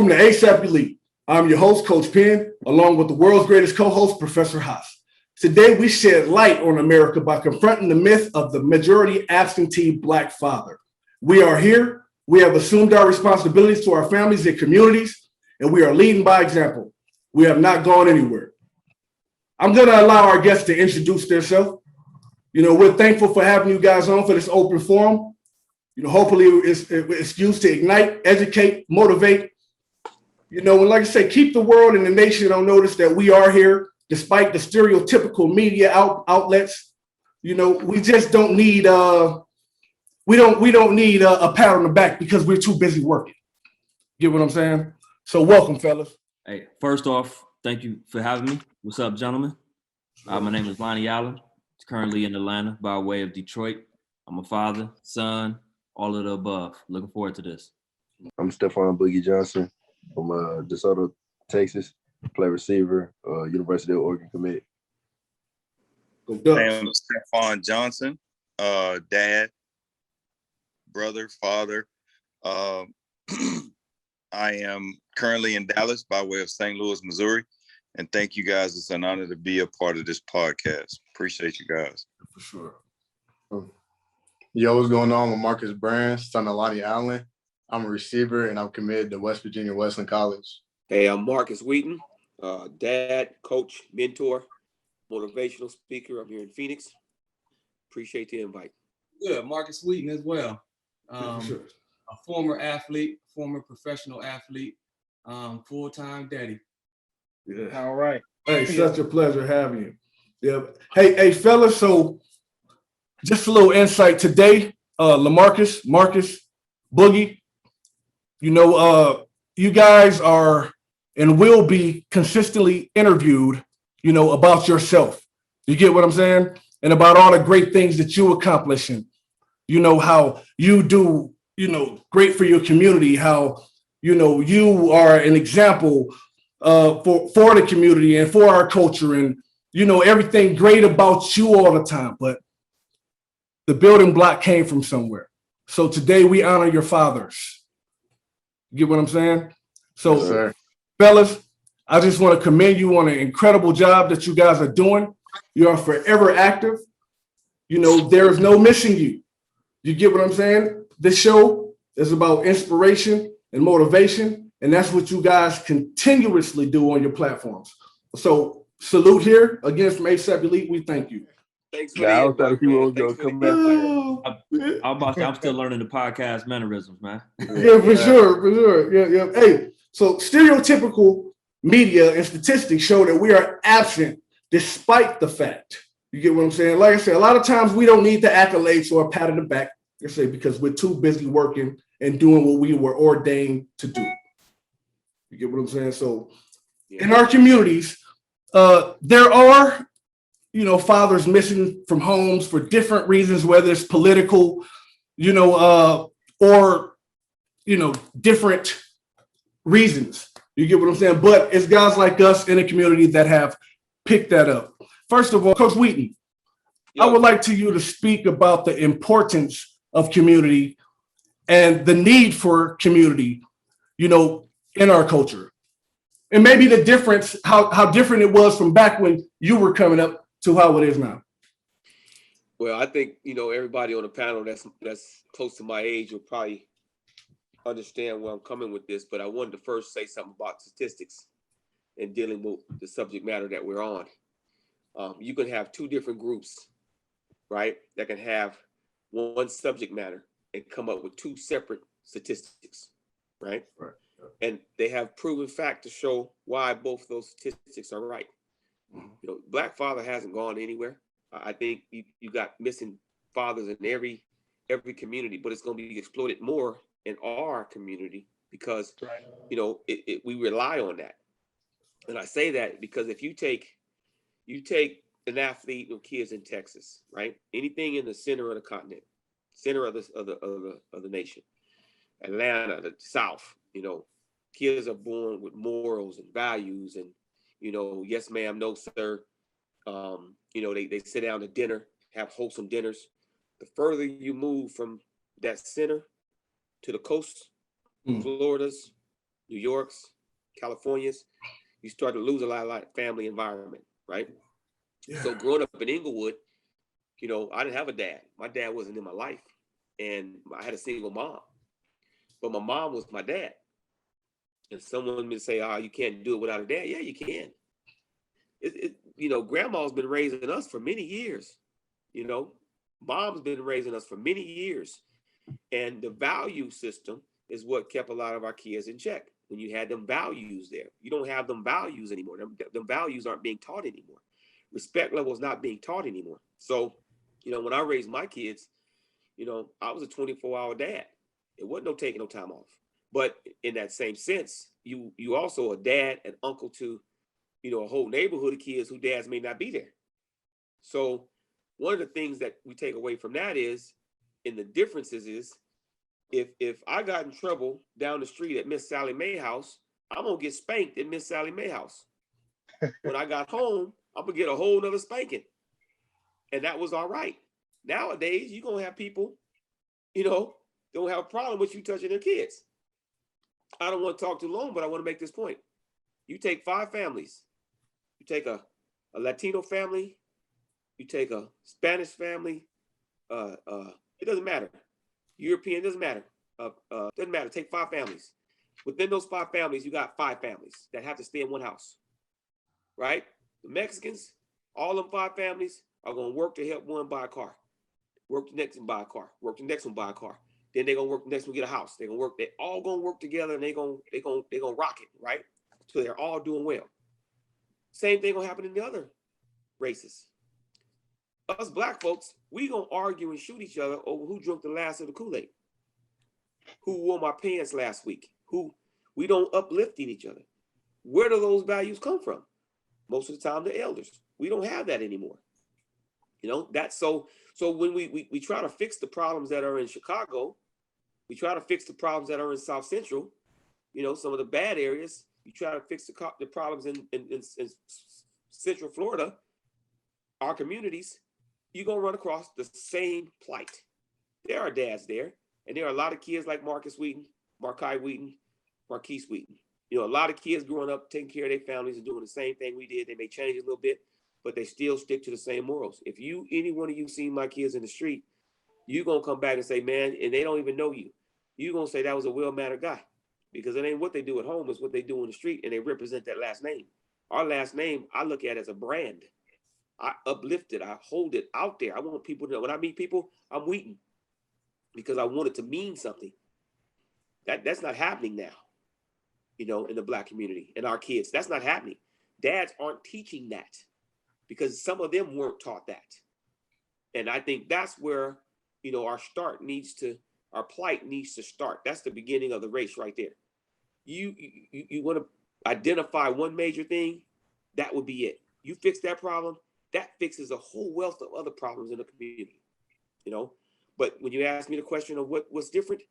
Welcome to ASAP Elite. I'm your host, Coach Penn, along with the world's greatest co-host, Professor Haas. Today, we shed light on America by confronting the myth of the majority absentee Black father. We are here. We have assumed our responsibilities to our families and communities, and we are leading by example. We have not gone anywhere. I'm going to allow our guests to introduce themselves. We're thankful for having you guys on for this open forum. Hopefully it's used to ignite, educate, motivate. And like I say, keep the world and the nation on notice that we are here, despite the stereotypical media outlets. We just don't need we don't need a pat on the back because we're too busy working. Get what I'm saying? So welcome, fellas. Hey, first off, thank you for having me. What's up, gentlemen? My name is Lonnie Allen. Currently in Atlanta by way of Detroit. I'm a father, son, all of the above. Looking forward to this. I'm Stephon Boogie Johnson from DeSoto, Texas. Play receiver, University of Oregon commit. I am Stephon Johnson, dad, brother, father. I am currently in Dallas by way of St. Louis, Missouri. And thank you guys. It's an honor to be a part of this podcast. Appreciate you guys. For sure. Yo, what's going on? LaMarcus Brand, son of Lonnie Allen. I'm a receiver and I'm committed to West Virginia Wesleyan College. Hey, I'm Markus Wheaton, dad, coach, mentor, motivational speaker. I'm here in Phoenix. Appreciate the invite. Good, Markus Wheaton as well. Sure. A former athlete, former professional athlete, full-time daddy. Yeah. All right. Hey, such a pleasure having you. Yeah. Hey, fellas. So, just a little insight today. LaMarcus, Marcus, Boogie. You guys are and will be consistently interviewed. About yourself. You get what I'm saying, and about all the great things that you accomplishing. How you do. Great for your community. How you are an example. For the community and for our culture and, everything great about you all the time. But the building block came from somewhere. So today we honor your fathers. You get what I'm saying? So, Yes, fellas, I just want to commend you on an incredible job that you guys are doing. You are forever active. There is no missing you. You get what I'm saying? This show is about inspiration and motivation. And that's what you guys continuously do on your platforms. So salute here again from ASAP Elite. We thank you. Thanks for the invite, I'm still learning the podcast mannerisms, man. Yeah, for sure. Yeah. Hey, so stereotypical media and statistics show that we are absent despite the fact. You get what I'm saying? Like I said, a lot of times we don't need the accolades or a pat on the back. I say because we're too busy working and doing what we were ordained to do. You get what I'm saying? So in our communities, there are, fathers missing from homes for different reasons, whether it's political, or, different reasons. You get what I'm saying? But it's guys like us in the community that have picked that up. First of all, Coach Wheaton, I would like you to speak about the importance of community and the need for community, in our culture, and maybe the difference, how different it was from back when you were coming up to how it is now. Well, I think, everybody on the panel that's close to my age will probably understand where I'm coming with this, but I wanted to first say something about statistics and dealing with the subject matter that we're on. You can have two different groups, right, that can have one subject matter and come up with two separate statistics, right? Right. And they have proven fact to show why both those statistics are right. Black father hasn't gone anywhere. I think you got missing fathers in every community, but it's going to be exploited more in our community because, we rely on that. And I say that because if you take an athlete or kids in Texas, right? Anything in the center of the continent, center of the nation, Atlanta, the South, kids are born with morals and values and, yes, ma'am, no, sir. They sit down to dinner, have wholesome dinners. The further you move from that center to the coast, Floridas, New Yorks, Californias, you start to lose a lot of family environment, right? Yeah. So growing up in Inglewood, you know, I didn't have a dad. My dad wasn't in my life. And I had a single mom. But my mom was my dad. And someone may say, oh, you can't do it without a dad. Yeah, you can. You know, grandma's been raising us for many years. You know, mom's been raising us for many years. And the value system is what kept a lot of our kids in check. When you had them values there, you don't have them values anymore. Them values aren't being taught anymore. Respect level is not being taught anymore. So, you know, when I raised my kids, you know, I was a 24-hour dad. It wasn't no taking no time off. But in that same sense, you also a dad and uncle to, you know, a whole neighborhood of kids who dads may not be there. So one of the things that we take away from that is, in the differences is, if I got in trouble down the street at Miss Sally Mae house, I'm gonna get spanked at Miss Sally Mae house. When I got home, I'm gonna get a whole nother spanking. And that was all right. Nowadays, you're gonna have people, you know, don't have a problem with you touching their kids. I don't want to talk too long, but I want to make this point. You take 5 families. You take a Latino family, you take a Spanish family, it doesn't matter. European, doesn't matter. Doesn't matter. Take 5 families. Within those 5 families, you got 5 families that have to stay in one house, right? The Mexicans, all them 5 families are going to work to help one buy a car. Work the next one buy a car. Work the next one buy a car. Then they're gonna work the next one get a house. They're gonna work. They all gonna work together, and they're gonna rock it, right? So they're all doing well. Same thing gonna happen in the other races. Us black folks, we gonna argue and shoot each other over who drank the last of the Kool-Aid, who wore my pants last week, who we don't uplift each other. Where do those values come from? Most of the time, the elders. We don't have that anymore. You know, that's so when we try to fix the problems that are in Chicago, we try to fix the problems that are in South Central, you know, some of the bad areas, you try to fix the problems in Central Florida, our communities, you're going to run across the same plight. There are dads there, and there are a lot of kids like Markus Wheaton, Markus Wheaton, Marquise Wheaton. You know, a lot of kids growing up, taking care of their families and doing the same thing we did. They may change a little bit, but they still stick to the same morals. If any one of you seen my kids in the street, you're going to come back and say, man, and they don't even know you. You're going to say that was a well-mannered guy, because it ain't what they do at home, it's what they do in the street, and they represent that last name. Our last name, I look at as a brand. I uplift it. I hold it out there. I want people to know when I meet people, I'm Wheaton, because I want it to mean something. That's not happening now, you know, in the Black community and our kids. That's not happening. Dads aren't teaching that because some of them weren't taught that. And I think that's where, you know, our plight needs to start. That's the beginning of the race right there. You want to identify one major thing, that would be it. You fix that problem, that fixes a whole wealth of other problems in the community, you know. But when you ask me the question of what's different,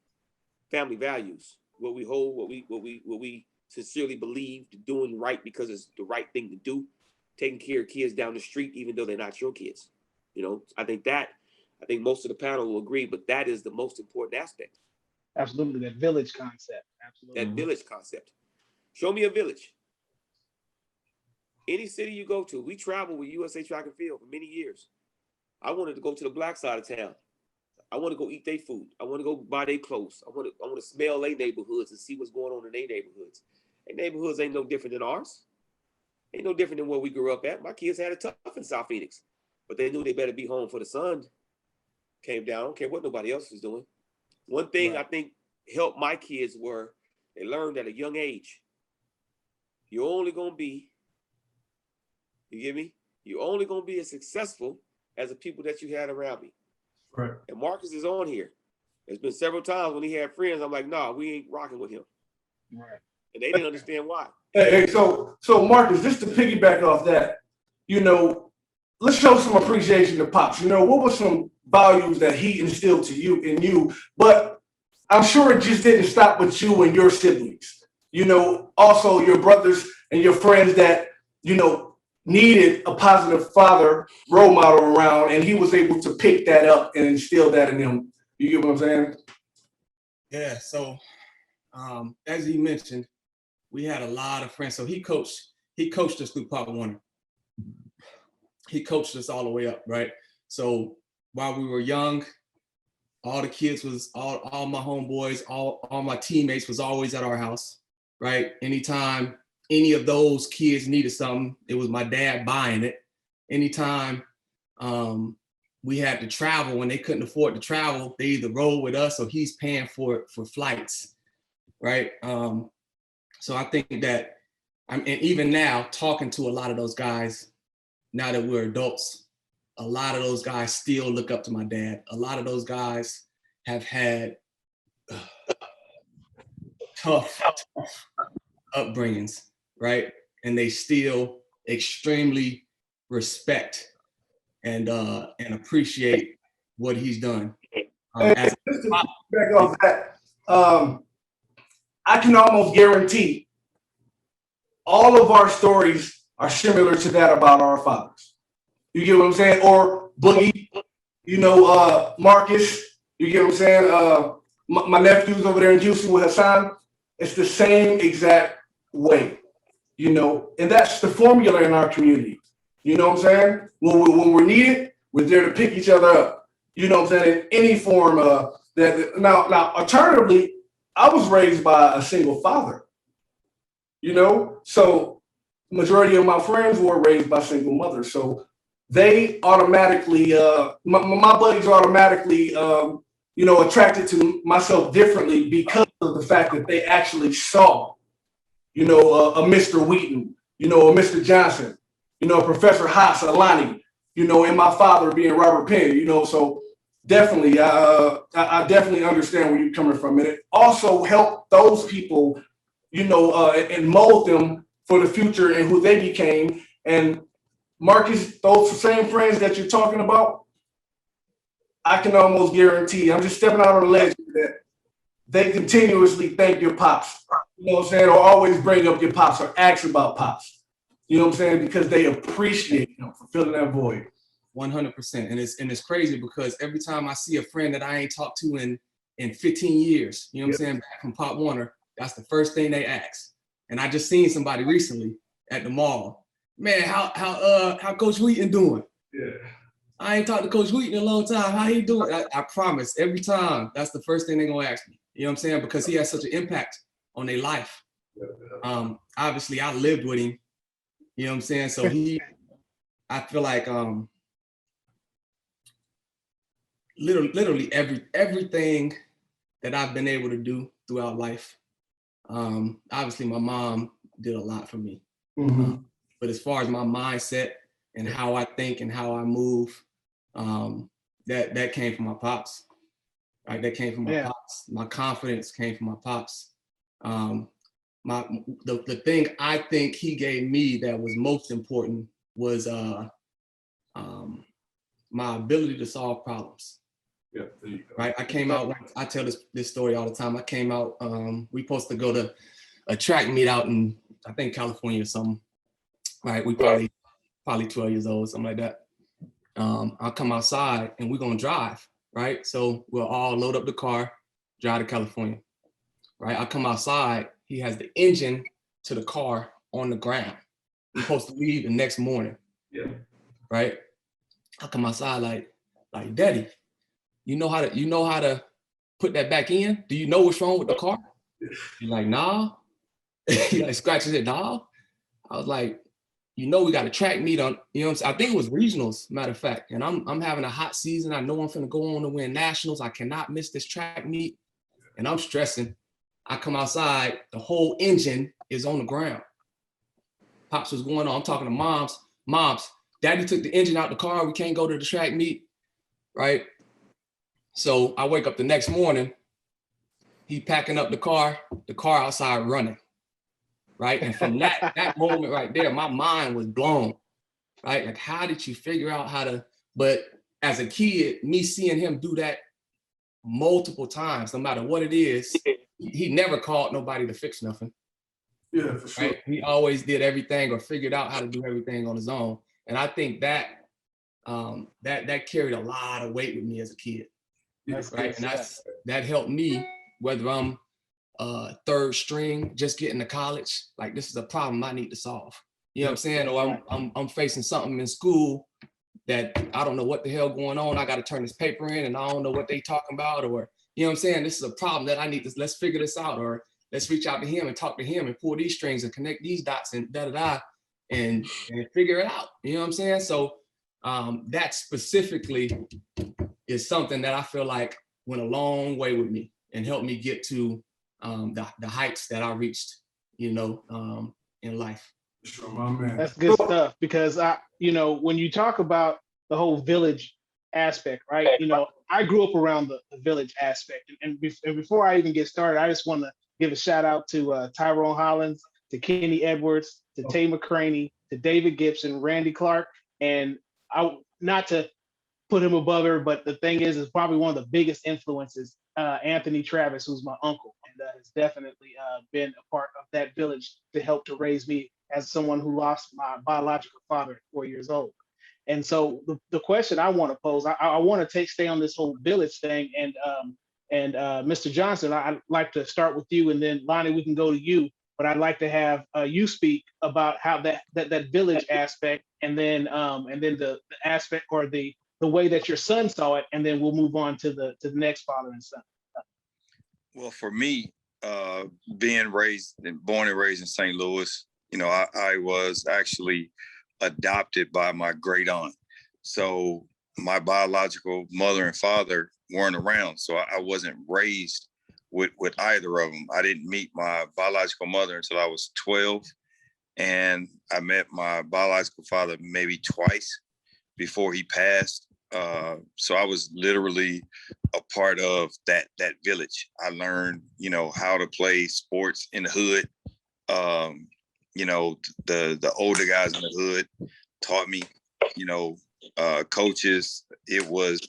family values, what we hold, what we sincerely believe, doing right because it's the right thing to do, taking care of kids down the street even though they're not your kids. You know, I think most of the panel will agree, but that is the most important aspect. Absolutely, that village concept. Absolutely. That village concept. Show me a village. Any city you go to, we travel with USA Track and Field for many years. I wanted to go to the Black side of town. I want to go eat their food. I want to go buy their clothes. I want to smell their neighborhoods and see what's going on in their neighborhoods. Their neighborhoods ain't no different than ours. Ain't no different than where we grew up at. My kids had it tough in South Phoenix, but they knew they better be home for the sun came down. I don't care what nobody else was doing. One thing I think helped my kids were they learned at a young age, you're only going to be, you get me? You're only going to be as successful as the people that you had around me. Right. And Marcus is on here. There's been several times when he had friends, I'm like, nah, we ain't rocking with him. Right. And they didn't understand why. Hey, so Marcus, just to piggyback off that, you know, let's show some appreciation to Pops. You know, what were some values that he instilled in you? But I'm sure it just didn't stop with you and your siblings. You know, also your brothers and your friends that, you know, needed a positive father role model around, and he was able to pick that up and instill that in them. You get what I'm saying? Yeah. So, as he mentioned, we had a lot of friends. So he coached us through Pop Warner. He coached us all the way up, right? So while we were young, all the kids was all my homeboys, all my teammates was always at our house, right? Anytime any of those kids needed something, it was my dad buying it. Anytime we had to travel, when they couldn't afford to travel, they either rode with us or he's paying for flights, right? So I think that, and even now, talking to a lot of those guys, now that we're adults, a lot of those guys still look up to my dad. A lot of those guys have had tough upbringings, right? And they still extremely respect and appreciate what he's done. Just to back off that, I can almost guarantee all of our stories are similar to that about our fathers. You get what I'm saying? Or Boogie, Marcus, you get what I'm saying? My nephew's over there in Houston with Hassan. It's the same exact way, and that's the formula in our community. You know what I'm saying? When we're needed, we're there to pick each other up. You know what I'm saying? In any form that. Now, alternatively, I was raised by a single father. So majority of my friends were raised by single mothers. So they automatically, my buddies automatically, attracted to myself differently because of the fact that they actually saw, a Mr. Wheaton, a Mr. Johnson, Professor Haas, a Lonnie, and my father being Robert Penn, so definitely, I definitely understand where you're coming from. And it also helped those people, and mold them for the future and who they became. And Marcus, those same friends that you're talking about, I can almost guarantee, I'm just stepping out on the ledge that they continuously thank your pops, you know what I'm saying, or always bring up your pops or ask about pops, you know what I'm saying, because they appreciate them for filling that void. 100%. And it's crazy because every time I see a friend that I ain't talked to in 15 years, you know what I'm saying, back from Pop Warner, that's the first thing they ask. And I just seen somebody recently at the mall. Man, how Coach Wheaton doing? Yeah. I ain't talked to Coach Wheaton in a long time. How he doing? I promise, every time, that's the first thing they're gonna ask me. You know what I'm saying? Because he has such an impact on their life. Obviously, I lived with him. You know what I'm saying? So I feel like literally everything that I've been able to do throughout life. Obviously, my mom did a lot for me. Mm-hmm. But as far as my mindset and how I think and how I move, that came from my pops. Right, that came from my pops. My confidence came from my pops. The thing I think he gave me that was most important was my ability to solve problems. Yeah, there you go. Right, I came out. I tell this story all the time. I came out. We supposed to go to a track meet out in, I think, California or something. Right, we probably 12 years old, something like that. I'll come outside and we're gonna drive. Right, so we'll all load up the car, drive to California. Right, I come outside. He has the engine to the car on the ground. We're supposed to leave the next morning. Yeah. Right, I come outside like, Daddy, you know how to put that back in? Do you know what's wrong with the car? He's like, nah. He like scratches it, nah. I was like, we got a track meet on, you know what I'm saying? I think it was regionals, matter of fact. And I'm having a hot season. I know I'm finna go on to win nationals. I cannot miss this track meet. And I'm stressing. I come outside, the whole engine is on the ground. Pops was going on. I'm talking to moms, Daddy took the engine out the car. We can't go to the track meet, right? So I wake up the next morning, he packing up the car outside running, right? And from that moment right there, my mind was blown, right? Like, how did you figure out how to, but as a kid, me seeing him do that multiple times, no matter what it is, he never called nobody to fix nothing. Yeah, for sure. Right? He always did everything or figured out how to do everything on his own. And I think that carried a lot of weight with me as a kid. That's right. good And stuff. that helped me, whether I'm third string, just getting to college. Like, this is a problem I need to solve. You know what I'm saying? Or I'm facing something in school that I don't know what the hell going on. I got to turn this paper in and I don't know what they talking about. Or, you know what I'm saying? This is a problem that I need to, let's figure this out. Or let's reach out to him and talk to him and pull these strings and connect these dots and and figure it out. You know what I'm saying? So that specifically is something that I feel like went a long way with me and helped me get to the heights that I reached, in life. Sure, my man. That's good stuff, because when you talk about the whole village aspect, right? I grew up around the village aspect, and before I even get started, I just want to give a shout out to Tyrone Hollins, to Kenny Edwards, to Tay McCraney, to David Gibson, Randy Clark, and not to put him above her, but the thing is probably one of the biggest influences, Anthony Travis, who's my uncle, and has definitely been a part of that village to help to raise me as someone who lost my biological father at 4 years old. And so the question I want to pose, I want to stay on this whole village thing, and Mr. Johnson, I'd like to start with you, and then Lonnie, we can go to you, but I'd like to have you speak about how that village aspect, and then the aspect or the way that your son saw it, and then we'll move on to the next father and son. Well, for me, being born and raised in St. Louis, I was actually adopted by my great aunt. So my biological mother and father weren't around. So I wasn't raised with either of them. I didn't meet my biological mother until I was 12. And I met my biological father maybe twice before he passed. So I was literally a part of that village. I learned, how to play sports in the hood. The older guys in the hood taught me, coaches. It was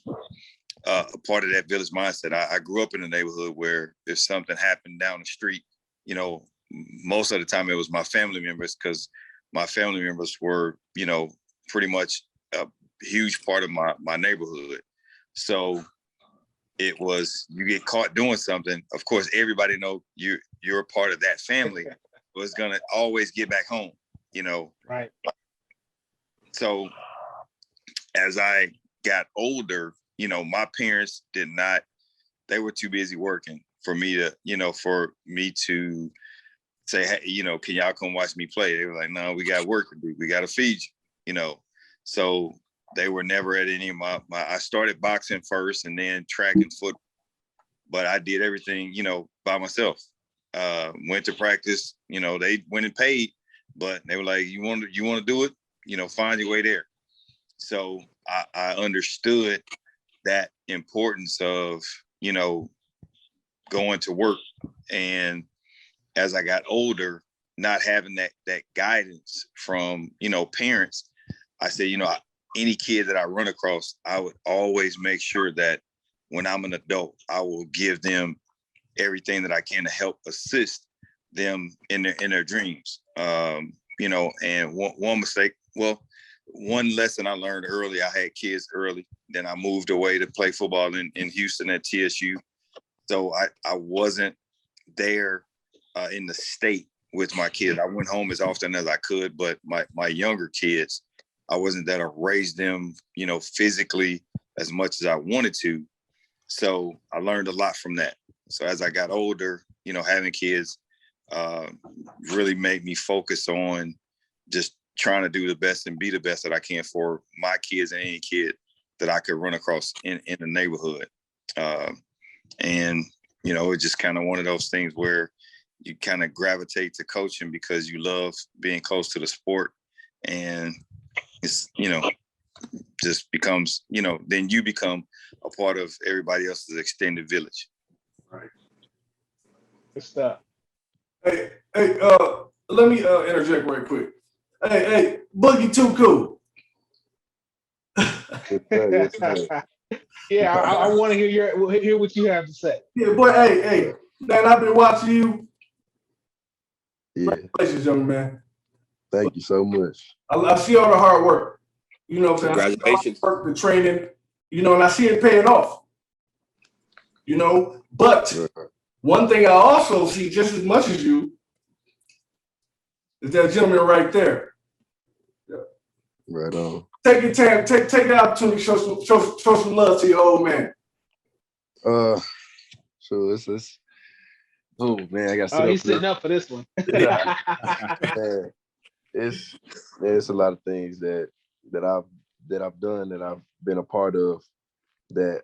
a part of that village mindset. I grew up in a neighborhood where if something happened down the street, most of the time it was my family members, because my family members were, pretty much a huge part of my neighborhood. So it was, you get caught doing something, of course, everybody know you're a part of that family, was gonna always get back home, Right. So as I got older, my parents they were too busy working for me to say, hey, can y'all come watch me play? They were like, no, we got work to do. We got to feed you, So they were never at any of I started boxing first and then track and football, but I did everything, by myself. Went to practice, they went and paid, but they were like, you want to do it, find your way there. So I understood that importance of, going to work. And as I got older, not having that guidance from, parents, I said, any kid that I run across, I would always make sure that when I'm an adult, I will give them everything that I can to help assist them in their dreams. And one lesson I learned early, I had kids early, then I moved away to play football in Houston at TSU. So I wasn't there in the state with my kids. I went home as often as I could, but my younger kids, I wasn't there to raise them, physically as much as I wanted to. So I learned a lot from that. So as I got older, having kids really made me focus on just trying to do the best and be the best that I can for my kids and any kid that I could run across in the neighborhood. And it's just kind of one of those things where you kind of gravitate to coaching because you love being close to the sport. And it's, just becomes, then you become a part of everybody else's extended village. Right. Good stuff. Hey, let me interject right quick. Hey, Boogie too cool. Yes, sir. Yeah, I want to hear what you have to say. Yeah, boy, hey, man, I've been watching you. Yeah. Congratulations, young man. Thank you so much. I see all the hard work. What I'm saying? Congratulations. I see all the work, the training, and I see it paying off. But One thing I also see just as much as you is that gentleman right there. Right on. Take your time, take the opportunity to show some love to your old man. So it's oh man, I got to sit Oh, up he's here. sitting up for this one. Man, it's a lot of things that I've done, that I've been a part of, that,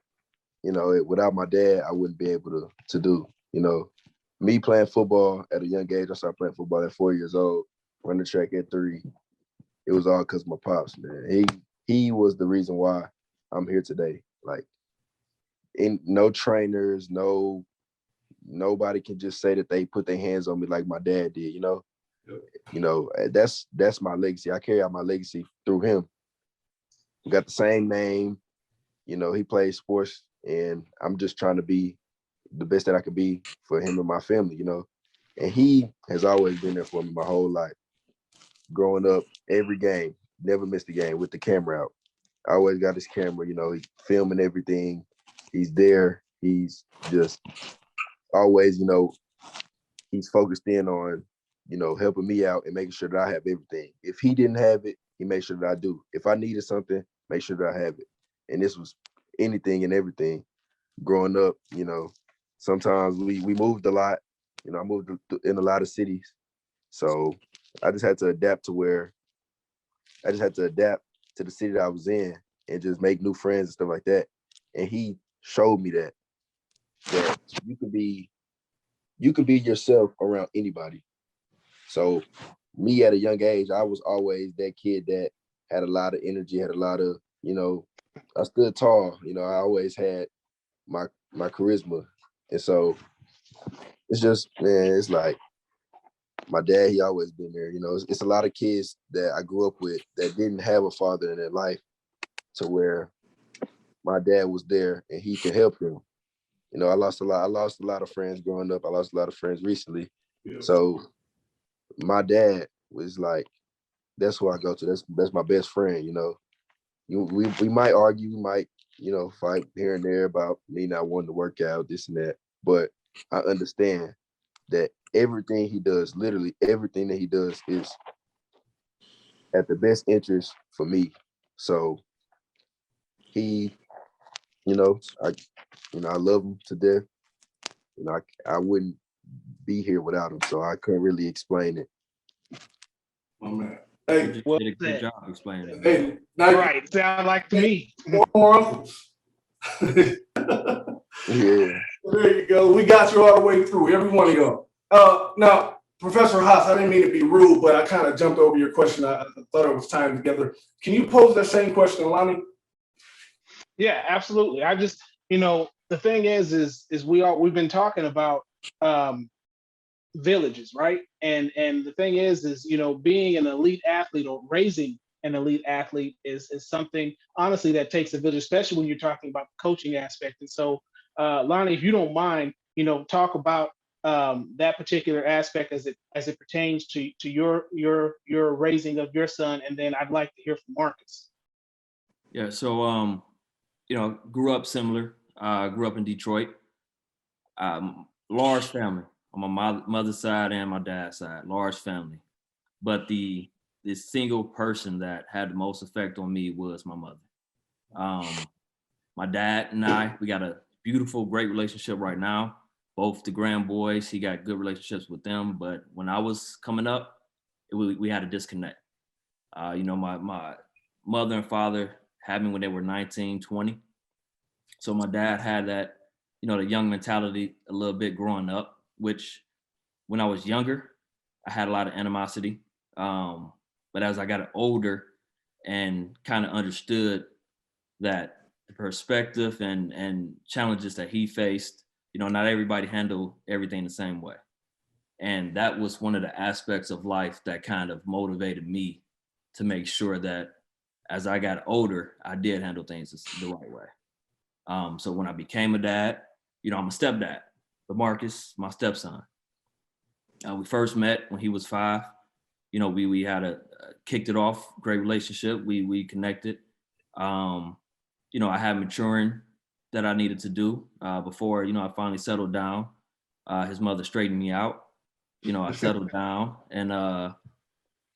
you know, without my dad, I wouldn't be able to do. You know, me playing football at a young age, I started playing football at 4 years old, running track at 3. It was all because of my pops, man. He was the reason why I'm here today. Like, no trainers, nobody can just say that they put their hands on me like my dad did, you know. You know, that's my legacy. I carry out my legacy through him. We got the same name, you know, he plays sports, and I'm just trying to be the best that I could be for him and my family, you know. And he has always been there for me my whole life. Growing up, every game, never missed a game with the camera out. I always got his camera, you know, he's filming everything. He's there. He's just always, you know, he's focused in on, you know, helping me out and making sure that I have everything. If he didn't have it, he made sure that I do. If I needed something, make sure that I have it. And this was anything and everything. Growing up, you know, sometimes we moved a lot. You know, I moved in a lot of cities. So I just had to adapt to the city that I was in and just make new friends and stuff like that. And he showed me that you can be yourself around anybody. So me at a young age, I was always that kid that had a lot of energy, had a lot of, you know, I stood tall. You know, I always had my charisma. And so it's just, man, it's like my dad, he always been there. You know, it's a lot of kids that I grew up with that didn't have a father in their life, to where my dad was there and he could help them. You know, I lost a lot of friends growing up. I lost a lot of friends recently. Yeah. So my dad was like, that's who I go to. That's my best friend, you know. We might argue, we might, you know, fight here and there about me not wanting to work out, this and that. But I understand that everything he does, literally everything that he does, is at the best interest for me. So he, you know, I love him to death. You know, I wouldn't be here without him. So I couldn't really explain it. Oh man. You Hey, just Well did a good said. job explaining it, man. hey, now Right. Sound like to me. more uncles. Yeah. There you go. We got you all the way through, every one of y'all. Now, Professor Haas, I didn't mean to be rude, but I kind of jumped over your question. I thought it was time together. Can you pose that same question, Lonnie? Yeah, absolutely. I just, you know, the thing is we've been talking about villages, right? And the thing is, you know, being an elite athlete or raising an elite athlete is something, honestly, that takes a village, especially when you're talking about the coaching aspect. And so, Lonnie, if you don't mind, you know, talk about that particular aspect as it pertains to your raising of your son, and then I'd like to hear from Marcus. Yeah, so you know, grew up similar. Grew up in Detroit. Large family on my mother's side and my dad's side. Large family, but the single person that had the most effect on me was my mother. My dad and we got a beautiful, great relationship right now. Both the grand boys, he got good relationships with them. But when I was coming up, we had a disconnect. You know, my mother and father had me when they were 19, 20. So my dad had that, you know, the young mentality a little bit growing up, which when I was younger, I had a lot of animosity. But as I got older and kind of understood that the perspective and challenges that he faced, you know, not everybody handled everything the same way. And that was one of the aspects of life that kind of motivated me to make sure that as I got older, I did handle things the right way. So when I became a dad, you know, I'm a stepdad, LaMarcus, my stepson. We first met when he was 5. You know, we had kicked it off, great relationship. We connected. You know, I had maturing that I needed to do before, you know, I finally settled down. His mother straightened me out. You know, I settled down, and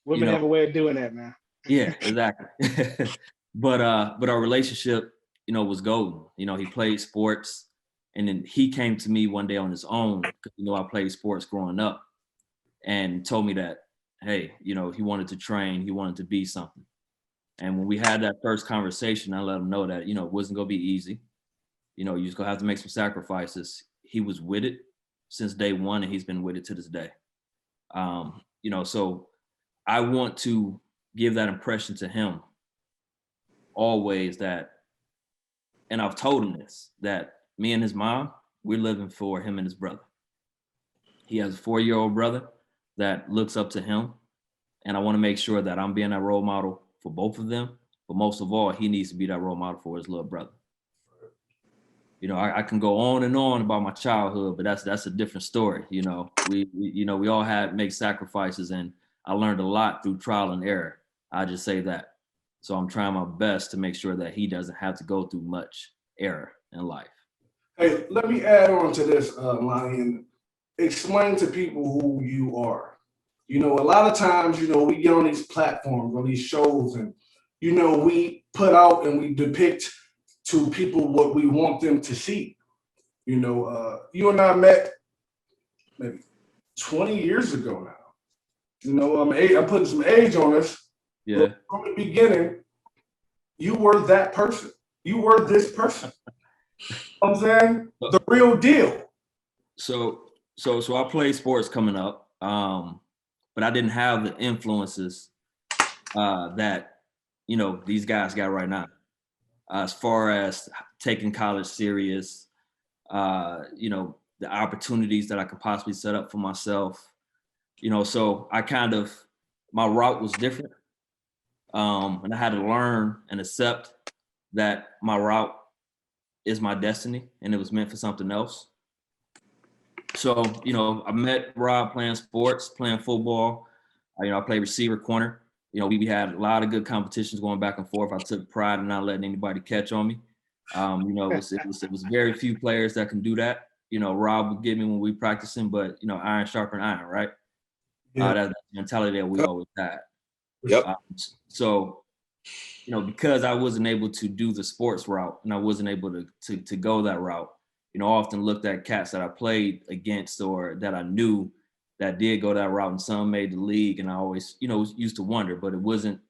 Women have a way of doing that, man. yeah, exactly. But our relationship, you know, was golden. You know, he played sports, and then he came to me one day on his own because, you know, I played sports growing up, and told me that, hey, you know, he wanted to train, he wanted to be something. And when we had that first conversation, I let him know that, you know, it wasn't gonna be easy. You know, you're just gonna have to make some sacrifices. He was with it since day one, and he's been with it to this day. You know, so I want to give that impression to him always that, and I've told him this, that me and his mom, we're living for him and his brother. He has a 4-year-old brother that looks up to him. And I want to make sure that I'm being that role model for both of them. But most of all, he needs to be that role model for his little brother. You know, I can go on and on about my childhood, but that's a different story. You know, we all had make sacrifices, and I learned a lot through trial and error. I just say that. So I'm trying my best to make sure that he doesn't have to go through much error in life. Hey, let me add on to this, Lonnie, and explain to people who you are. You know, a lot of times, you know, we get on these platforms, on these shows, and, you know, we put out and we depict to people what we want them to see. You know, you and I met maybe 20 years ago now. You know, I'm putting some age on us. Yeah. From the beginning, you were that person. You were this person. You know what I'm saying? The real deal. So I played sports coming up, but I didn't have the influences that, you know, these guys got right now. As far as taking college serious, you know, the opportunities that I could possibly set up for myself, you know, so my route was different. And I had to learn and accept that my route is my destiny and it was meant for something else. So, you know, I met Rob playing sports, playing football. You know, I played receiver, corner. You know, we had a lot of good competitions going back and forth. I took pride in not letting anybody catch on me. You know, it was very few players that can do that. You know, Rob would get me when we practicing, but, you know, iron sharpen iron, right? Yeah. That's the mentality that we always had. Yep. So, you know, because I wasn't able to do the sports route and I wasn't able to go that route, you know, I often looked at cats that I played against or that I knew that did go that route, and some made the league, and I always, you know, used to wonder, but it wasn't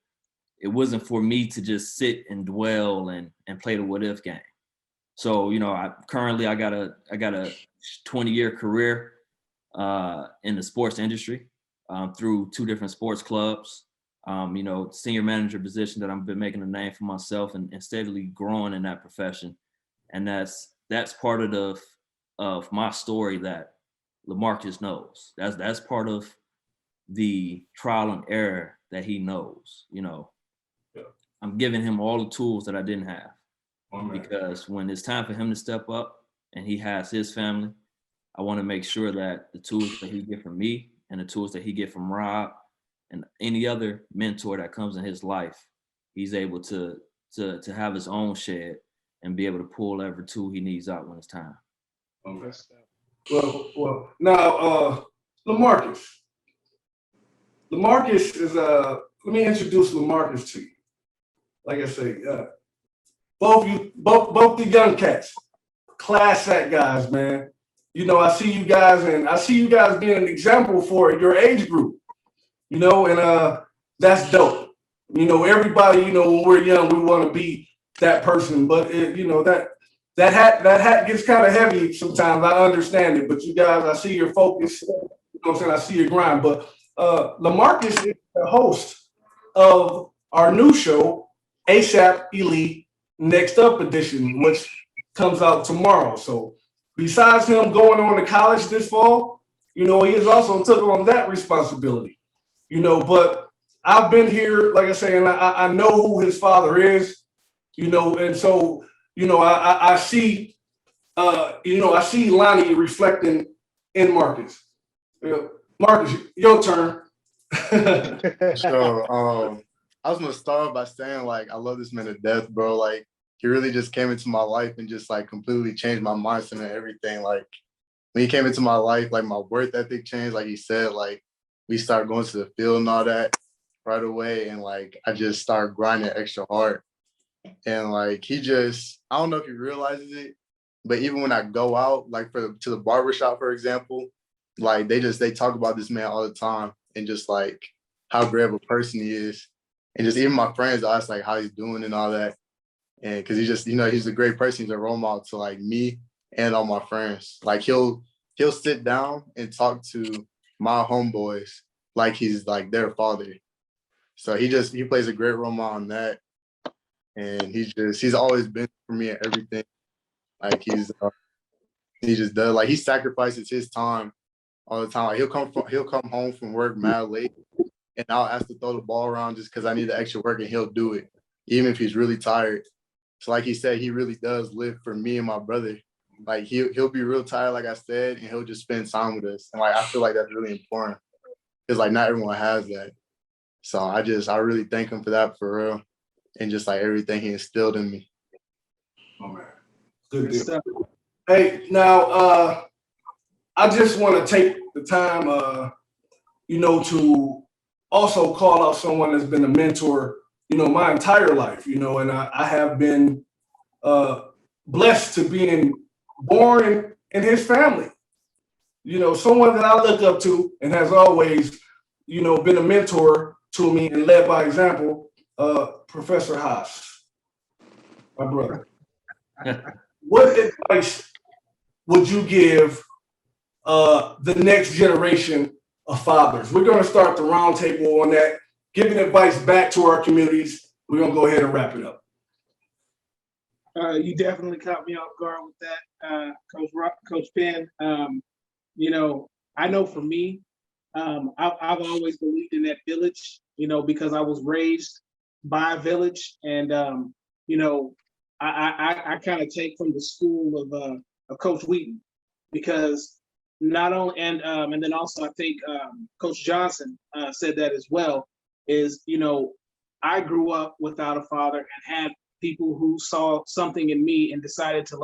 for me to just sit and dwell and play the what if game. So, you know, I got a 20-year career in the sports industry through 2 different sports clubs. You know, senior manager position that I've been making a name for myself and steadily growing in that profession. And that's part of my story that LaMarcus knows. That's part of the trial and error that he knows. You know, Yeah. I'm giving him all the tools that I didn't have. Amen. Because when it's time for him to step up and he has his family, I want to make sure that the tools that he get from me and the tools that he get from Rob and any other mentor that comes in his life, he's able to have his own shed and be able to pull every tool he needs out when it's time. Okay. Well, now, LaMarcus. LaMarcus is, let me introduce LaMarcus to you. Like I say, both the young cats, class act guys, man. You know, I see you guys being an example for your age group, you know, and that's dope. You know, everybody, you know, when we're young, we want to be that person, but you know, that hat gets kind of heavy sometimes. I understand it, but you guys, I see your focus. You know what I'm saying? I see your grind. But LaMarcus is the host of our new show, ASAP Elite Next Up Edition, which comes out tomorrow. So besides him going on to college this fall, you know, he has also took on that responsibility. You know, but I've been here, like I say, and I know who his father is, you know, and so, you know, I see, you know, I see Lonnie reflecting in Marcus. You know, Marcus, your turn. So I was gonna start by saying, like, I love this man to death, bro. Like, he really just came into my life and just like completely changed my mindset and everything. Like, when he came into my life, like my work ethic changed. Like he said, like we started going to the field and all that right away. And like I just started grinding extra hard. And like he just, I don't know if he realizes it, but even when I go out, like to the barbershop, for example, like they talk about this man all the time and just like how great of a person he is. And just even my friends ask like how he's doing and all that. And because he just, he's a great person. He's a role model to like me and all my friends. Like he'll sit down and talk to my homeboys like he's like their father. So he plays a great role model on that. And he's always been for me at everything. Like he just does, like he sacrifices his time all the time. Like he'll come home from work mad late and I'll ask to throw the ball around just because I need the extra work and he'll do it, even if he's really tired. So like he said, he really does live for me and my brother. Like he'll be real tired, like I said, and he'll just spend time with us. And like I feel like that's really important. Because like not everyone has that. So I really thank him for that, for real. And just like everything he instilled in me. Oh man. Good deal. Hey, now I just want to take the time to also call out someone that's been a mentor, my entire life, and I have been blessed to being born in his family. Someone that I look up to and has always, been a mentor to me and led by example, Professor Haas, my brother. What advice would you give the next generation of fathers? We're going to start the roundtable on that, giving advice back to our communities. We're going to go ahead and wrap it up. You definitely caught me off guard with that, Coach Penn. I know for me, I've always believed in that village, because I was raised by a village, and I kind of take from the school of Coach Wheaton, because not only and then also I think Coach Johnson said that as well. Is I grew up without a father and had people who saw something in me and decided to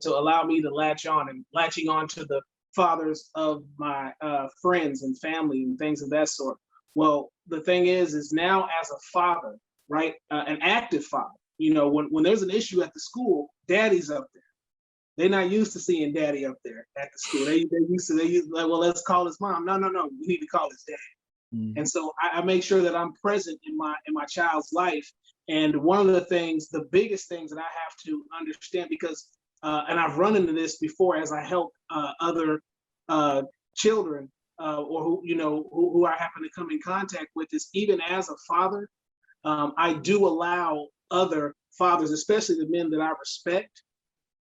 allow me to latching on to the fathers of my friends and family and things of that sort. Well, the thing is now as a father, right, an active father, when there's an issue at the school, daddy's up there. They're not used to seeing daddy up there at the school. They used like, well, let's call his mom. No, we need to call his dad. Mm-hmm. And so I make sure that I'm present in my child's life. And one of the biggest things that I have to understand, because and I've run into this before as I help other children or who I happen to come in contact with, is even as a father, I do allow other fathers, especially the men that I respect,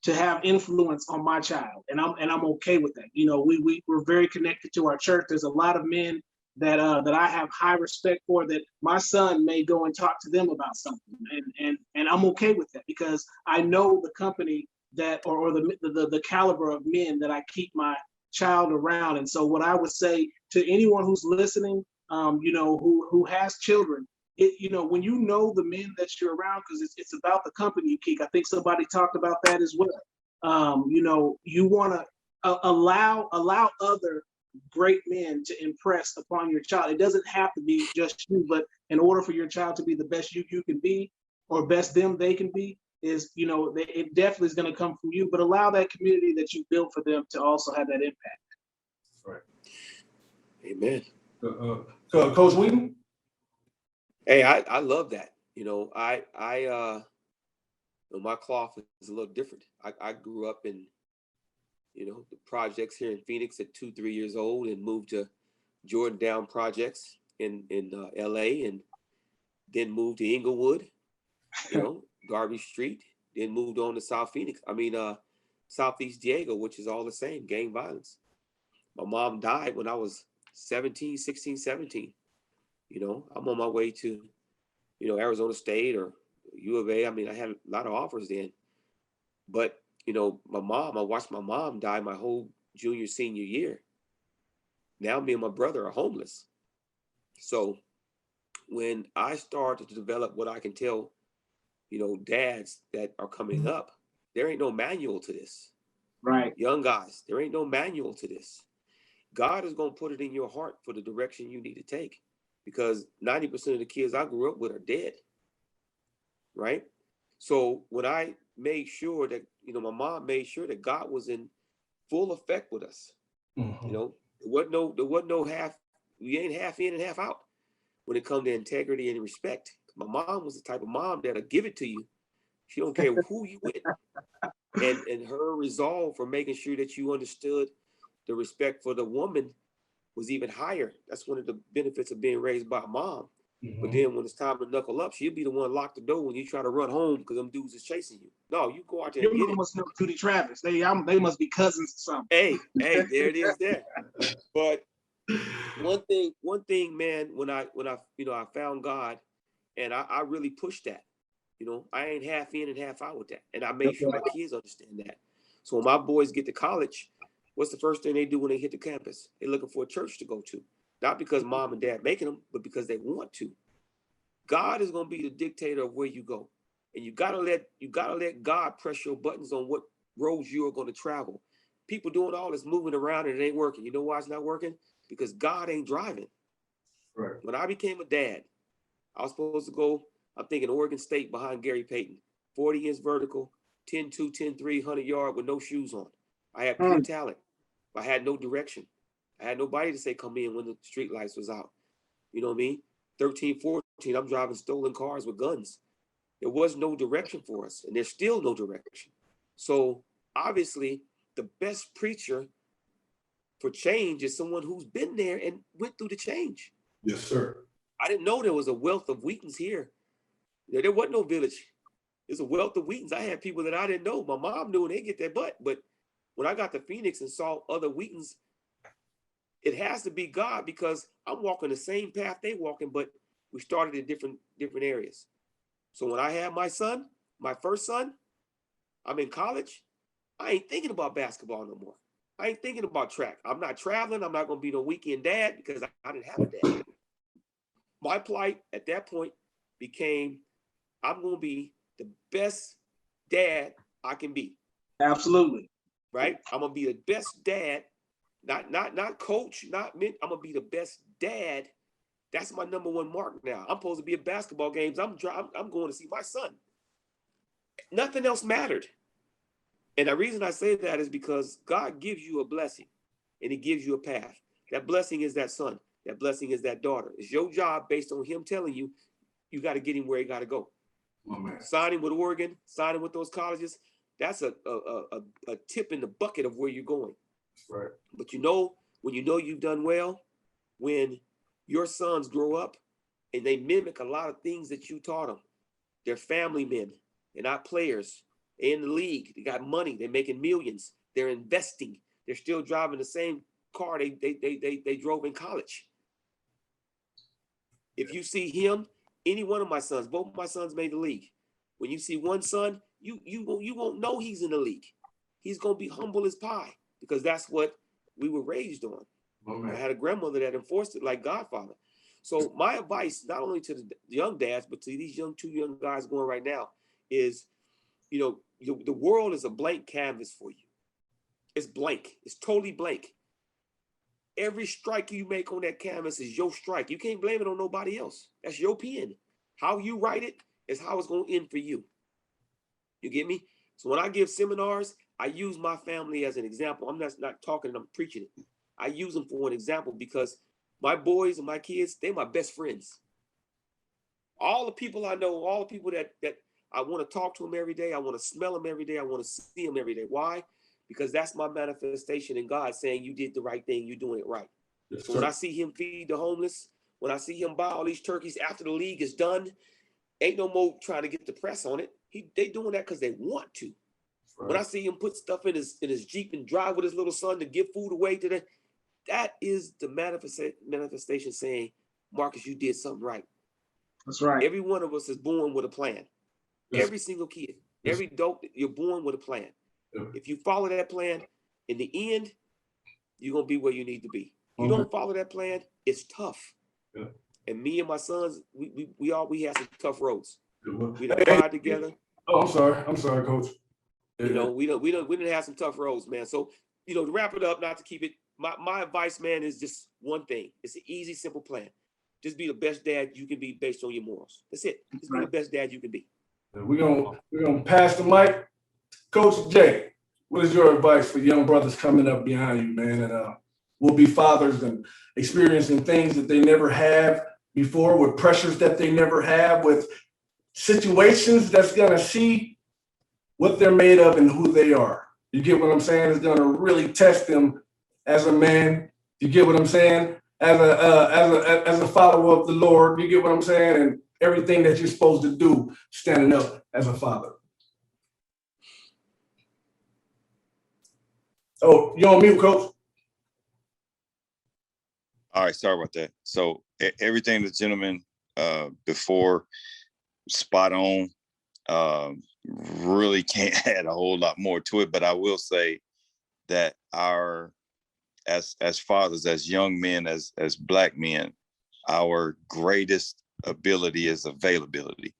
to have influence on my child, and I'm okay with that. We're very connected to our church. There's a lot of men that I have high respect for, that my son may go and talk to them about something, and I'm okay with that, because I know the company that or the caliber of men that I keep my child around. And so what I would say to anyone who's listening, who has children, when you know the men that you're around, because it's about the company you keep. I think somebody talked about that as well. You want to allow other great men to impress upon your child. It doesn't have to be just you, but in order for your child to be the best you can be, or best them they can be, is it definitely is going to come from you. But allow that community that you built for them to also have that impact. Right. Amen. Coach Wheaton. Hey, I love that. My cloth is a little different. I grew up in, the projects here in Phoenix at 2-3 years old, and moved to Jordan Down projects in LA, and then moved to Inglewood, Garvey Street, then moved on to Southeast Diego, which is all the same, gang violence. My mom died when I was 16, 17. I'm on my way to, Arizona State or U of A. I had a lot of offers then. But, I watched my mom die my whole junior, senior year. Now me and my brother are homeless. So when I started to develop what I can tell, dads that are coming up, there ain't no manual to this. Right. Young guys, there ain't no manual to this. God is going to put it in your heart for the direction you need to take, because 90% of the kids I grew up with are dead. Right. So when I made sure that, my mom made sure that God was in full effect with us, there wasn't no half, we ain't half in and half out when it comes to integrity and respect. My mom was the type of mom that'll give it to you. She don't care who you with. And her resolve for making sure that you understood the respect for the woman was even higher. That's one of the benefits of being raised by a mom. But then when it's time to knuckle up, she'll be the one lock the door when you try to run home because them dudes is chasing you. No, you go out there and Your get mom it. must know Judy Travis. They must be cousins or something. Hey, there it is there. But one thing, man, when I found God, and I really pushed that. I ain't half in and half out with that. And I made sure my kids understand that. So when my boys get to college, what's the first thing they do when they hit the campus? They're looking for a church to go to. Not because mom and dad making them, but because they want to. God is going to be the dictator of where you go. And you gotta let God press your buttons on what roads you are going to travel. People doing all this moving around and it ain't working. You know why it's not working? Because God ain't driving. Right. When I became a dad, I was supposed to go, I'm thinking Oregon State behind Gary Payton, 40-inch vertical, 10-2, 10-3, 100-yard with no shoes on. I had pure talent. I had no direction. I had nobody to say come in when the street lights was out. You know what I mean? 13, 14, I'm driving stolen cars with guns. There was no direction for us, and there's still no direction. So obviously, the best preacher for change is someone who's been there and went through the change. Yes, sir. I didn't know there was a wealth of Wheatons here. There wasn't no village. There's a wealth of Wheatons. I had people that I didn't know. My mom knew and they get their butt. But when I got to Phoenix and saw other Wheatons, it has to be God, because I'm walking the same path they walking, but we started in different areas. So when I had my son, my first son, I'm in college. I ain't thinking about basketball no more. I ain't thinking about track. I'm not traveling. I'm not going to be no weekend dad because I didn't have a dad. My plight at that point became, I'm going to be the best dad I can be. Absolutely. Right? I'm going to be the best dad, not coach, not men. I'm going to be the best dad. That's my number one mark now. I'm supposed to be at basketball games. I'm going to see my son. Nothing else mattered. And the reason I say that is because God gives you a blessing and he gives you a path. That blessing is that son. That blessing is that daughter. It's your job based on him telling you, you got to get him where he got to go. Signing with Oregon, signing with those colleges, that's a tip in the bucket of where you're going. Right. But when you know you've done well, when your sons grow up and they mimic a lot of things that you taught them, they're family men, they're not players. They're in the league, they got money, they're making millions, they're investing, they're still driving the same car they drove in college. If you see him, any one of my sons, both of my sons made the league. When you see one son, you won't know he's in the league. He's gonna be humble as pie because that's what we were raised on. I had a grandmother that enforced it like Godfather. So my advice, not only to the young dads, but to these two young guys going right now, is, the world is a blank canvas for you. It's blank. It's totally blank. Every strike you make on that canvas is your strike. You can't blame it on nobody else. That's your pen. How you write it is how it's going to end for you. You get me? So when I give seminars, I use my family as an example. I'm not talking and I'm preaching it. I use them for an example because my boys and my kids, they're my best friends. All the people I know, all the people that I want to talk to them every day. I want to smell them every day. I want to see them every day. Why? Because that's my manifestation in God saying you did the right thing. You're doing it right. Yes, so when I see him feed the homeless, when I see him buy all these turkeys after the league is done, ain't no more trying to get the press on it. They doing that because they want to. Right. When I see him put stuff in his Jeep and drive with his little son to give food away to them, that is the manifestation saying, Marcus, you did something right. That's right. Every one of us is born with a plan. Yes. Every single kid, every dope, you're born with a plan. Yeah. If you follow that plan, in the end, you're going to be where you need to be. You don't follow that plan, it's tough. Yeah. And me and my sons, we had some tough roads. We done cried together. Oh, I'm sorry, Coach. You know, we didn't have some tough roads, man. So, you know, to wrap it up, not to keep it, my advice, man, is just one thing. It's an easy, simple plan. Just be the best dad you can be based on your morals. That's it. Just be the best dad you can be. We're gonna pass the mic. Coach Jay, what is your advice for young brothers coming up behind you, man, and will be fathers and experiencing things that they never have before, with pressures that they never have, with situations that's gonna see what they're made of and who they are. You get what I'm saying? It's gonna really test them as a man. You get what I'm saying? As a follower of the Lord. You get what I'm saying? And everything that you're supposed to do standing up as a father. Oh, you on mute, Coach? All right, sorry about that. So everything the gentleman before, spot on. Really can't add a whole lot more to it, but I will say that as fathers, as young men, as Black men, our greatest ability is availability.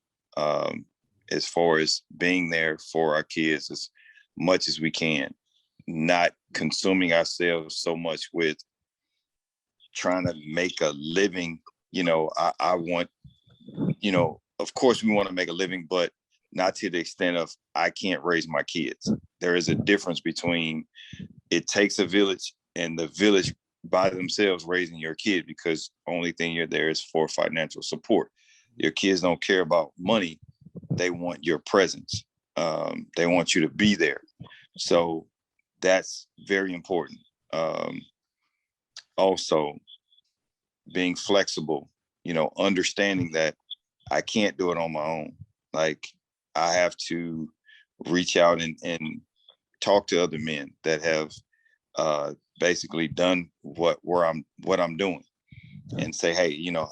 As far as being there for our kids as much as we can, not consuming ourselves so much with trying to make a living. You know, I want, you know, of course we want to make a living, but not to the extent of I can't raise my kids. There is a difference between it takes a village and the village by themselves raising your kid, because only thing you're there is for financial support. Your kids don't care about money. They want your presence. They want you to be there. So that's very important. Also, being flexible, you know, understanding that I can't do it on my own. Like, I have to reach out and talk to other men that have basically done what I'm doing, and say, hey, you know,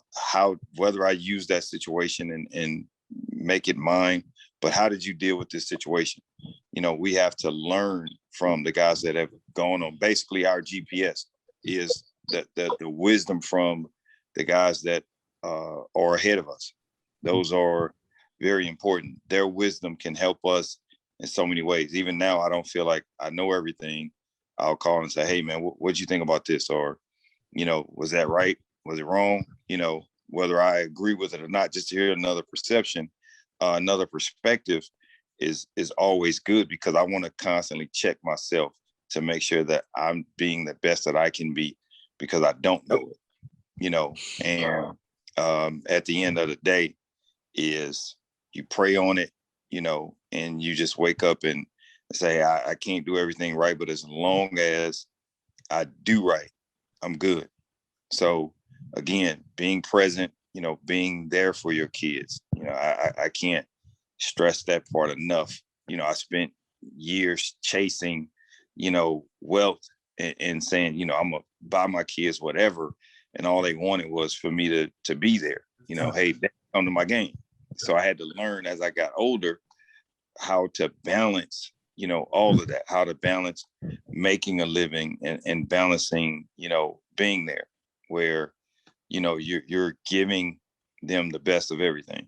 whether I use that situation and make it mine, but how did you deal with this situation? You know, we have to learn from the guys that have gone on. Basically, our GPS is the wisdom from the guys that are ahead of us. Those are very important. Their wisdom can help us in so many ways. Even now, I don't feel like I know everything. I'll call and say, hey, man, what'd you think about this? Or, you know, was that right? Was it wrong? You know, whether I agree with it or not, just to hear another perception, another perspective is always good, because I want to constantly check myself to make sure that I'm being the best that I can be, because I don't know it, you know. And at the end of the day is you pray on it, you know, and you just wake up and say, I can't do everything right, but as long as I do right, I'm good. So again, being present, you know, being there for your kids, you know, I can't stress that part enough. You know, I spent years chasing, you know, wealth and saying, you know, I'm gonna buy my kids whatever, and all they wanted was for me to be there. You know, hey, come to my game. So I had to learn as I got older how to balance, you know, all of that, how to balance making a living and balancing, you know, being there where, you know, you're giving them the best of everything.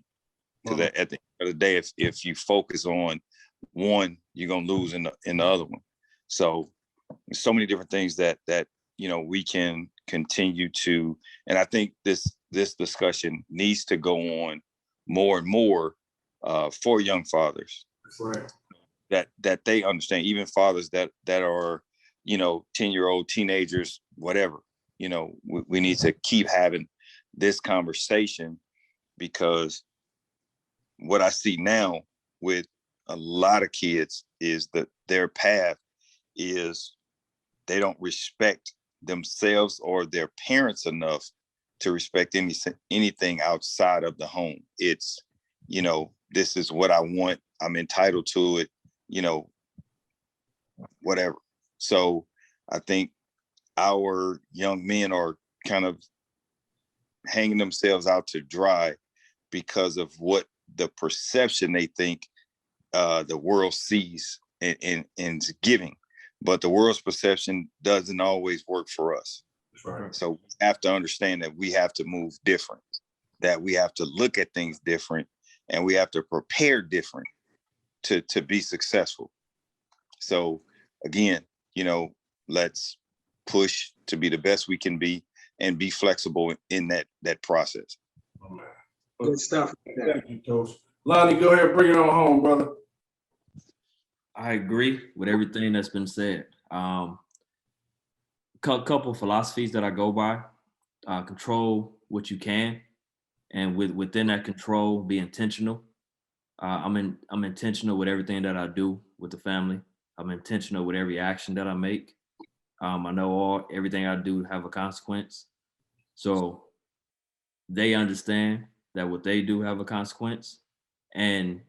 Because at the end of the day, if you focus on one, you're gonna lose in the other one. So there's so many different things that you know we can continue to, and I think this discussion needs to go on more and more for young fathers. Right. That they understand, even fathers that are, you know, 10-year-old teenagers, whatever, you know, we need to keep having this conversation, because what I see now with a lot of kids is that their path is they don't respect themselves or their parents enough to respect anything outside of the home. It's, you know, this is what I want, I'm entitled to it, you know, whatever. So I think our young men are kind of hanging themselves out to dry because of what the perception they think the world sees and is giving. But the world's perception doesn't always work for us. Right. So we have to understand that we have to move different, that we have to look at things different, and we have to prepare different to be successful. So again, let's push to be the best we can be and be flexible in that process. Oh, man. Good stuff. Thank you, Coach. Lonnie, go ahead, bring it on home, brother. I agree with everything that's been said. Couple philosophies that I go by: control what you can, and within that control, be intentional. I'm intentional with everything that I do with the family. I'm intentional with every action that I make. I know everything I do have a consequence, so they understand that what they do have a consequence, and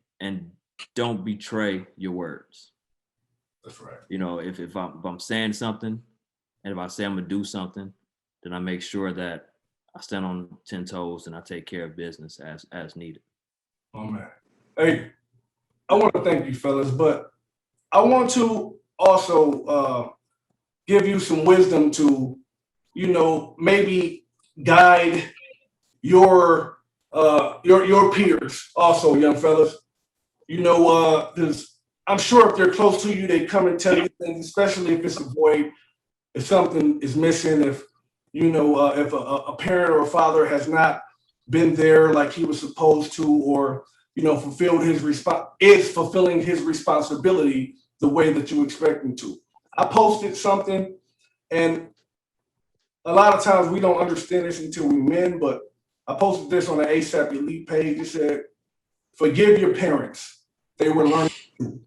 don't betray your words. That's right. If I'm saying something, and if I say I'm gonna do something, then I make sure that I stand on 10 toes and I take care of business as needed. Oh, man. Hey, I want to thank you, fellas, but I want to also give you some wisdom to, maybe guide your peers also, young fellas. Because I'm sure if they're close to you, they come and tell you things, especially if it's a void, if something is missing, if if a parent or a father has not been there like he was supposed to, or is fulfilling his responsibility the way that you expect him to. I posted something, and a lot of times we don't understand this until we win, but I posted this on the ASAP Elite page. It said, "Forgive your parents. They were learning too."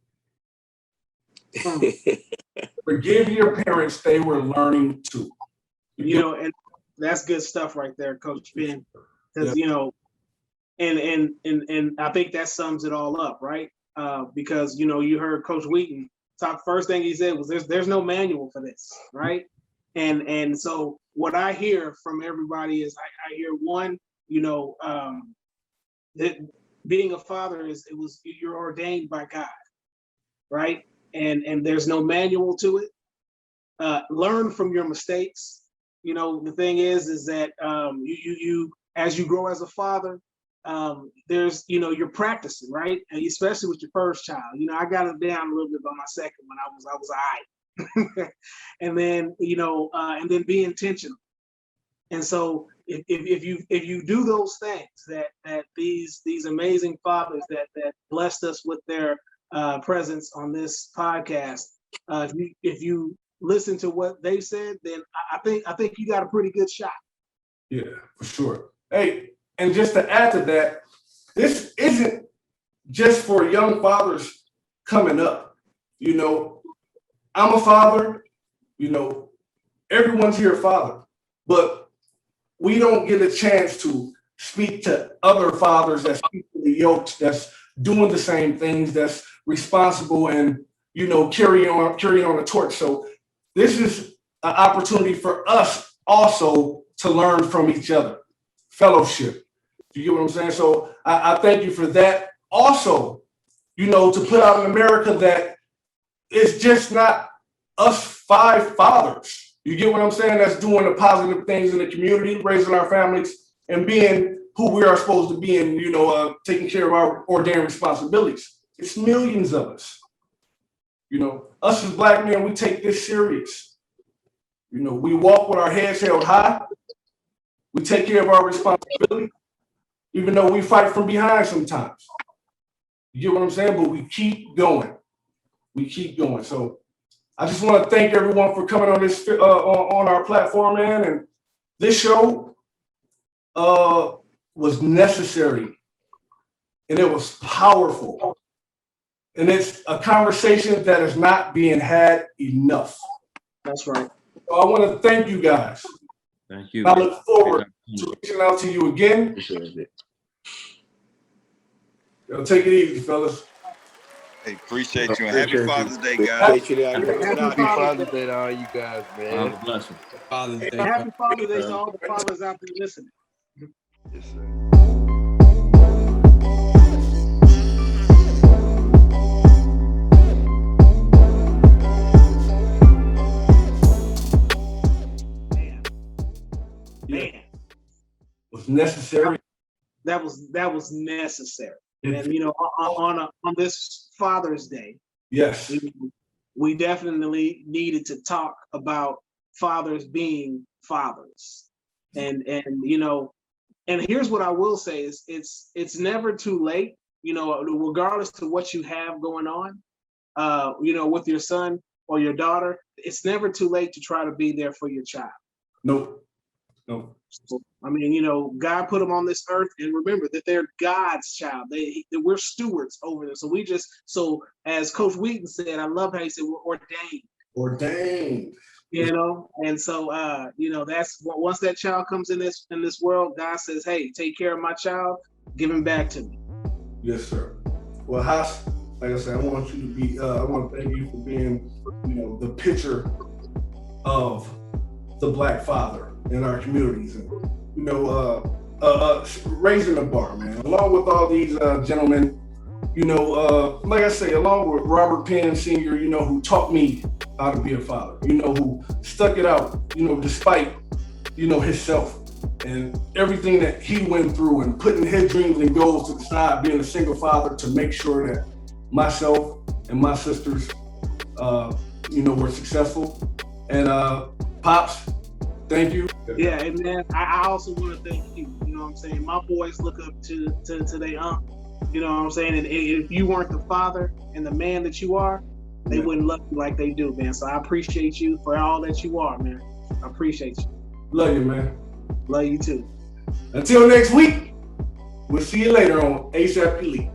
Forgive your parents. They were learning too. And that's good stuff right there, Coach Ben. Because and I think that sums it all up, right? Because you heard Coach Wheaton talk. First thing he said was, "There's no manual for this," right? And so what I hear from everybody is, I hear one, that being a father you're ordained by God, right? And there's no manual to it. Learn from your mistakes. The thing is that you as you grow as a father, there's you're practicing, right? And especially with your first child. I got it down a little bit by my second when I was all right. And then and then be intentional. And so if you do those things that these amazing fathers that blessed us with their presence on this podcast, if you listen to what they said, then I think you got a pretty good shot. Yeah, for sure. Hey, and just to add to that, this isn't just for young fathers coming up. I'm a father, everyone's here a father, but we don't get a chance to speak to other fathers that's equally yoked, that's doing the same things, that's responsible and, carrying on the torch. So this is an opportunity for us also to learn from each other, fellowship. You get what I'm saying? So I thank you for that. Also, to put out in America that it's just not us 5 fathers. You get what I'm saying? That's doing the positive things in the community, raising our families, and being who we are supposed to be, and taking care of our ordained responsibilities. It's millions of us. Us as Black men, we take this serious. We walk with our heads held high. We take care of our responsibility, even though we fight from behind sometimes. You get what I'm saying? But we keep going. So I just want to thank everyone for coming on this on our platform, man. And this show was necessary, and it was powerful. And it's a conversation that is not being had enough. That's right. So I want to thank you guys. Thank you. I look forward to reaching out to you again. Take it easy, fellas. Hey, appreciate you, and happy Father's Day, guys. Happy Father's Day to all you guys, man. God bless you. Father's Day. Happy Father's Day to all the fathers out there listening. Yes, sir. Man, Was necessary. that was necessary. And on this Father's Day, Yes. we definitely needed to talk about fathers being fathers. And and here's what I will say is it's never too late, regardless to what you have going on, with your son or your daughter, it's never too late to try to be there for your child. Nope. So, God put them on this earth, and remember that they're God's child. We're stewards over them. So as Coach Wheaton said, I love how he said we're ordained. Ordained. And so that's once that child comes in this world, God says, hey, take care of my child, give him back to me. Yes, sir. Well, Haas, like I said, I want to thank you for being, the picture of the Black father in our communities, and raising the bar, man. Along with all these gentlemen, like I say, along with Robert Penn Sr., who taught me how to be a father, who stuck it out, despite, himself and everything that he went through, and putting his dreams and goals to the side, being a single father, to make sure that myself and my sisters, were successful. And Pops, thank you. Yeah, and man, I also want to thank you. You know what I'm saying? My boys look up to their aunt. You know what I'm saying? And if you weren't the father and the man that you are, they wouldn't love you like they do, man. So I appreciate you for all that you are, man. I appreciate you. Love you, man. Love you too. Until next week, we'll see you later on ASAP Elite.